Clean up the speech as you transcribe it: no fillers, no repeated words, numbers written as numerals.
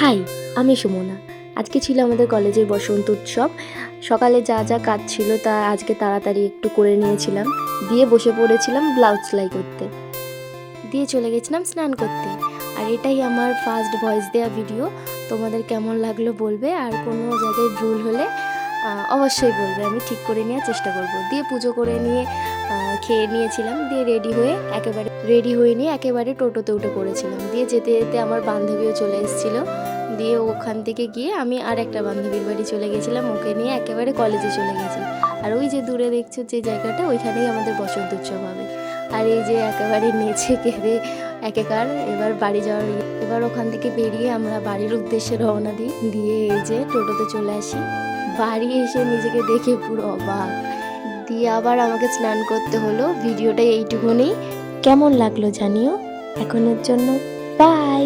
High, আমি সুমনা। আজকে ছিল আমাদের কলেজের বসন্ত উৎসব। সকালে যা যা কাজ ছিল তা আজকে তাড়াতাড়ি একটু করে নিয়েছিলাম, দিয়ে বসে পড়েছিলাম ব্লাউজ সেলাই করতে, দিয়ে চলে গেছিলাম স্নান করতে। আর এটাই আমার ফার্স্ট ভয়েস দেওয়া ভিডিও। তোমাদের কেমন লাগলো বলবে, আর কোনো জায়গায় ভুল হলে অবশ্যই বলবে, আমি ঠিক করে নেওয়ার চেষ্টা করব। দিয়ে পুজো করে নিয়ে খেয়ে নিয়েছিলাম, দিয়ে রেডি হয়ে নিয়ে একেবারে টোটোতে উঠে পড়েছিলাম। দিয়ে যেতে যেতে আমার বান্ধবীও চলে এসেছিলো। দিয়ে ওখান থেকে গিয়ে আমি আর একটা বান্ধবীর বাড়ি চলে গেছিলাম, ওকে নিয়ে একেবারে কলেজে চলে গেছি। আর ওই যে দূরে দেখছো যে জায়গাটা, ওইখানেই আমাদের বসন্ত উৎসব হবে। আর এই যে একেবারে নেচে কেঁদে একেকার এবার বাড়ি যাওয়ার, এবার ওখান থেকে বেরিয়ে আমরা বাড়ির উদ্দেশ্যে রওনা দিই। দিয়ে এই যে টোটোতে চলে আসি। বাড়ি এসে নিজেকে দেখে পুরো অবাক। দিয়ে আবার আমাকে স্নান করতে হলো। ভিডিওটা এইটুকুনি। কেমন লাগলো জানিও। এখনের জন্য বাই।